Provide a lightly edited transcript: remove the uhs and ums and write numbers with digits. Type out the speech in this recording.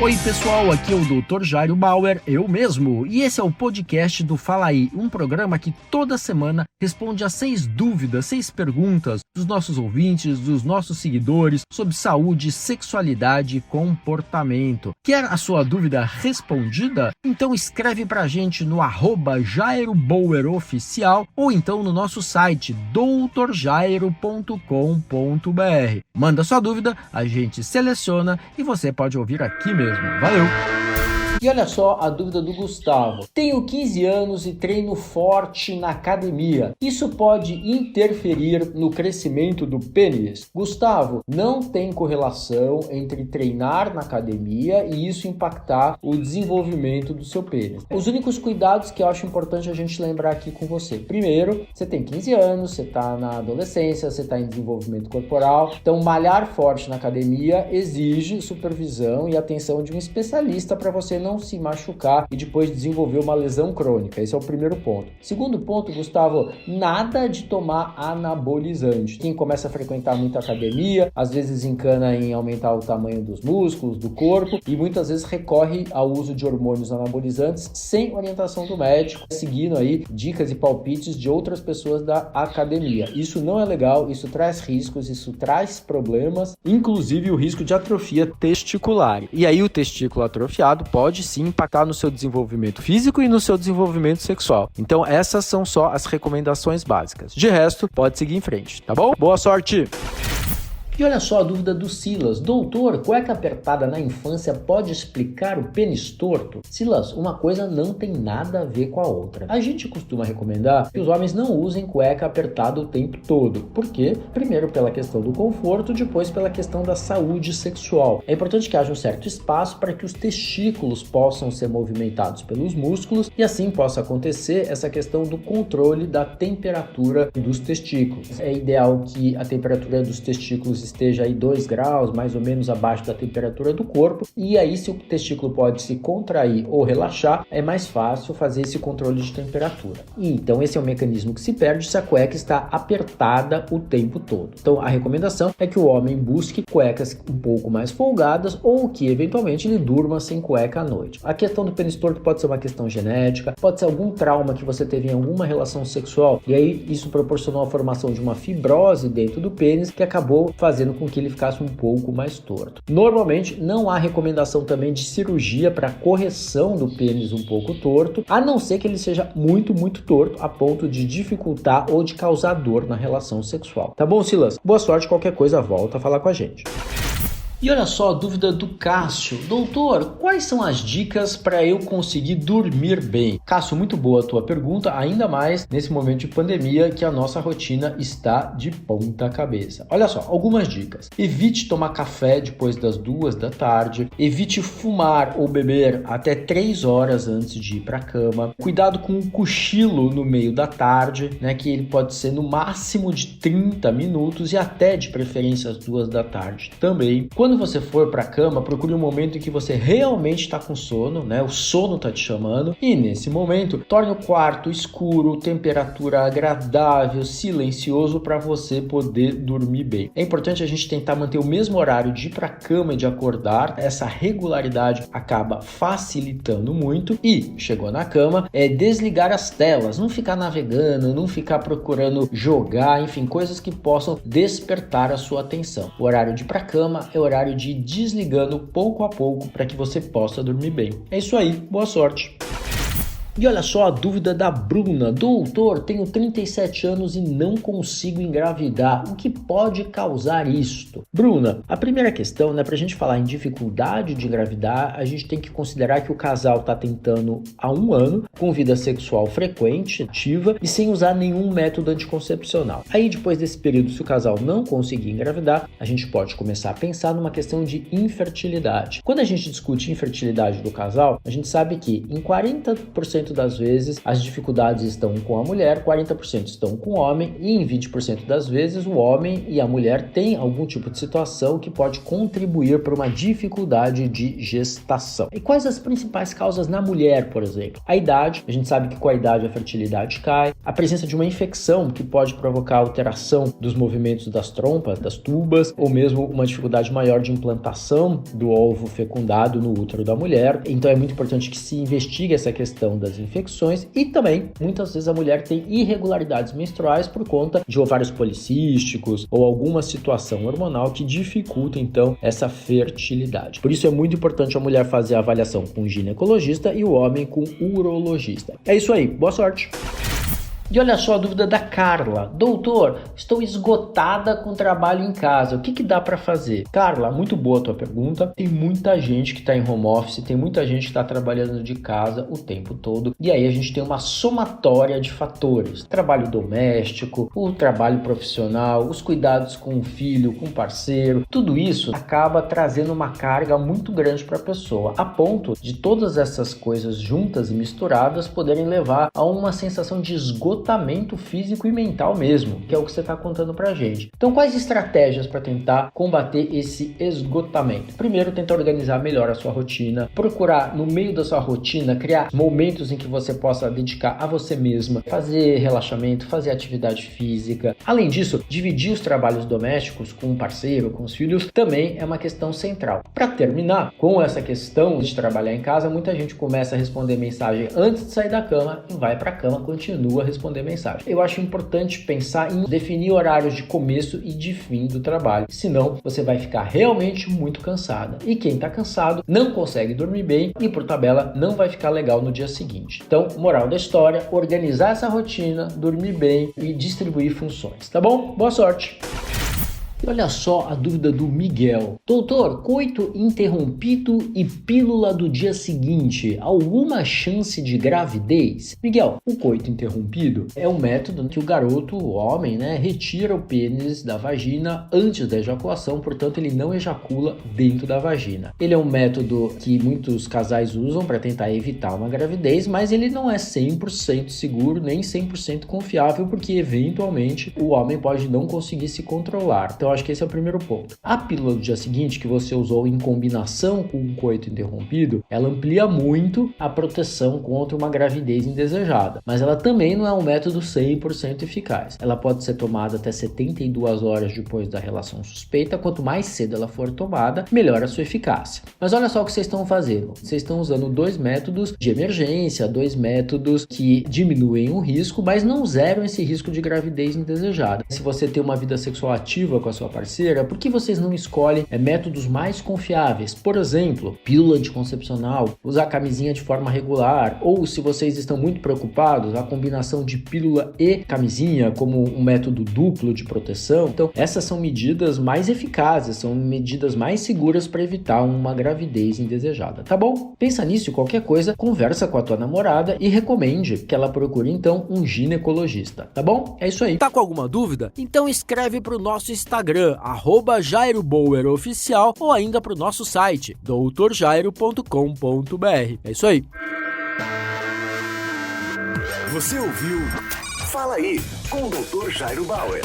Oi pessoal, aqui é o Dr. Jairo Bauer, eu mesmo, e esse é o podcast do Fala Aí, um programa que toda semana responde a 6 dúvidas, 6 perguntas dos nossos ouvintes, dos nossos seguidores sobre saúde, sexualidade e comportamento. Quer a sua dúvida respondida? Então escreve pra gente no @JairoBauerOficial ou então no nosso site drjairo.com.br. Manda sua dúvida, a gente seleciona e você pode ouvir aqui mesmo. Valeu! E olha só a dúvida do Gustavo. Tenho 15 anos e treino forte na academia. Isso pode interferir no crescimento do pênis? Gustavo, não tem correlação entre treinar na academia e isso impactar o desenvolvimento do seu pênis. Os únicos cuidados que eu acho importante a gente lembrar aqui com você. Primeiro, você tem 15 anos, você está na adolescência, você está em desenvolvimento corporal. Então, malhar forte na academia exige supervisão e atenção de um especialista para você não se machucar e depois desenvolver uma lesão crônica. Esse é o primeiro ponto. Segundo ponto, Gustavo, nada de tomar anabolizante. Quem começa a frequentar muito a academia, às vezes encana em aumentar o tamanho dos músculos, do corpo e muitas vezes recorre ao uso de hormônios anabolizantes sem orientação do médico, seguindo aí dicas e palpites de outras pessoas da academia. Isso não é legal, isso traz riscos, isso traz problemas, inclusive o risco de atrofia testicular. E aí o testículo atrofiado pode sim impactar no seu desenvolvimento físico e no seu desenvolvimento sexual. Então essas são só as recomendações básicas. De resto, pode seguir em frente, tá bom? Boa sorte! E olha só a dúvida do Silas. Doutor, cueca apertada na infância pode explicar o pênis torto? Silas, uma coisa não tem nada a ver com a outra. A gente costuma recomendar que os homens não usem cueca apertada o tempo todo. Por quê? Primeiro pela questão do conforto, depois pela questão da saúde sexual. É importante que haja um certo espaço para que os testículos possam ser movimentados pelos músculos e assim possa acontecer essa questão do controle da temperatura dos testículos. É ideal que a temperatura dos testículos esteja aí 2 graus, mais ou menos abaixo da temperatura do corpo, e aí se o testículo pode se contrair ou relaxar, é mais fácil fazer esse controle de temperatura. E então esse é um mecanismo que se perde se a cueca está apertada o tempo todo. Então a recomendação é que o homem busque cuecas um pouco mais folgadas ou que eventualmente ele durma sem cueca à noite. A questão do pênis torto pode ser uma questão genética, pode ser algum trauma que você teve em alguma relação sexual e aí isso proporcionou a formação de uma fibrose dentro do pênis que acabou fazendo com que ele ficasse um pouco mais torto. Normalmente não há recomendação também de cirurgia para correção do pênis um pouco torto, a não ser que ele seja muito torto a ponto de dificultar ou de causar dor na relação sexual. Tá bom, Silas? Boa sorte, qualquer coisa volta a falar com a gente. E olha só a dúvida do Cássio. Doutor, quais são as dicas para eu conseguir dormir bem? Cássio, muito boa a tua pergunta, ainda mais nesse momento de pandemia que a nossa rotina está de ponta cabeça. Olha só, algumas dicas. Evite tomar café depois das 2 da tarde. Evite fumar ou beber até 3 horas antes de ir para a cama. Cuidado com o cochilo no meio da tarde, né, que ele pode ser no máximo de 30 minutos e até de preferência às 2 da tarde também. Quando você for para a cama, procure um momento em que você realmente está com sono, né? O sono está te chamando e nesse momento torne o quarto escuro, temperatura agradável, silencioso para você poder dormir bem. É importante a gente tentar manter o mesmo horário de ir para a cama e de acordar. Essa regularidade acaba facilitando muito e chegou na cama, desligar as telas, não ficar navegando, não ficar procurando jogar, enfim, coisas que possam despertar a sua atenção. O horário de ir para a cama é o horário de ir desligando pouco a pouco para que você possa dormir bem. É isso aí, boa sorte! E olha só a dúvida da Bruna. Doutor, tenho 37 anos e não consigo engravidar. O que pode causar isto? Bruna, a primeira questão, né, para a gente falar em dificuldade de engravidar, a gente tem que considerar que o casal está tentando há 1 ano, com vida sexual frequente, ativa e sem usar nenhum método anticoncepcional. Aí depois desse período, se o casal não conseguir engravidar, a gente pode começar a pensar numa questão de infertilidade. Quando a gente discute infertilidade do casal, a gente sabe que em 40% 60% das vezes as dificuldades estão com a mulher, 40% estão com o homem e em 20% das vezes o homem e a mulher têm algum tipo de situação que pode contribuir para uma dificuldade de gestação. E quais as principais causas na mulher, por exemplo? A idade, a gente sabe que com a idade a fertilidade cai, a presença de uma infecção que pode provocar alteração dos movimentos das trompas, das tubas, ou mesmo uma dificuldade maior de implantação do ovo fecundado no útero da mulher. Então é muito importante que se investigue essa questão das infecções e também, muitas vezes, a mulher tem irregularidades menstruais por conta de ovários policísticos ou alguma situação hormonal que dificulta, então, essa fertilidade. Por isso é muito importante a mulher fazer a avaliação com o ginecologista e o homem com o urologista. É isso aí, boa sorte! E olha só a dúvida da Carla. Doutor, estou esgotada com trabalho em casa. O que dá para fazer? Carla, muito boa a tua pergunta. Tem muita gente que está em home office, tem muita gente que está trabalhando de casa o tempo todo. E aí a gente tem uma somatória de fatores. Trabalho doméstico, o trabalho profissional, os cuidados com o filho, com o parceiro. Tudo isso acaba trazendo uma carga muito grande para a pessoa, a ponto de todas essas coisas juntas e misturadas poderem levar a uma sensação de esgotamento físico e mental mesmo, que é o que você está contando pra gente. Então, quais estratégias para tentar combater esse esgotamento? Primeiro, tentar organizar melhor a sua rotina, procurar no meio da sua rotina criar momentos em que você possa dedicar a você mesma, fazer relaxamento, fazer atividade física. Além disso, dividir os trabalhos domésticos com um parceiro, com os filhos, também é uma questão central. Para terminar, com essa questão de trabalhar em casa, muita gente começa a responder mensagem antes de sair da cama e vai para a cama, continua responder mensagem. Eu acho importante pensar em definir horários de começo e de fim do trabalho, senão você vai ficar realmente muito cansada. E quem está cansado não consegue dormir bem e, por tabela, não vai ficar legal no dia seguinte. Então, moral da história, organizar essa rotina, dormir bem e distribuir funções, tá bom? Boa sorte! E olha só a dúvida do Miguel. Doutor, coito interrompido e pílula do dia seguinte, alguma chance de gravidez? Miguel, o coito interrompido é um método que o garoto, o homem, retira o pênis da vagina antes da ejaculação, portanto ele não ejacula dentro da vagina. Ele é um método que muitos casais usam para tentar evitar uma gravidez, mas ele não é 100% seguro nem 100% confiável, porque eventualmente o homem pode não conseguir se controlar. Então acho que esse é o primeiro ponto. A pílula do dia seguinte, que você usou em combinação com um coito interrompido, ela amplia muito a proteção contra uma gravidez indesejada, mas ela também não é um método 100% eficaz. Ela pode ser tomada até 72 horas depois da relação suspeita. Quanto mais cedo ela for tomada, melhor a sua eficácia. Mas olha só o que vocês estão fazendo. Vocês estão usando dois métodos de emergência, dois métodos que diminuem o risco, mas não zeram esse risco de gravidez indesejada. Se você tem uma vida sexual ativa com a sua parceira, por que vocês não escolhem métodos mais confiáveis? Por exemplo, pílula anticoncepcional, usar camisinha de forma regular, ou se vocês estão muito preocupados, a combinação de pílula e camisinha como um método duplo de proteção. Então, essas são medidas mais eficazes, são medidas mais seguras para evitar uma gravidez indesejada, tá bom? Pensa nisso e qualquer coisa, conversa com a tua namorada e recomende que ela procure então um ginecologista, tá bom? É isso aí. Tá com alguma dúvida? Então escreve pro nosso Instagram, @JairoBauerOficial, ou ainda para o nosso site, doutorjairo.com.br. É isso aí. Você ouviu Fala Aí, com o Dr. Jairo Bauer.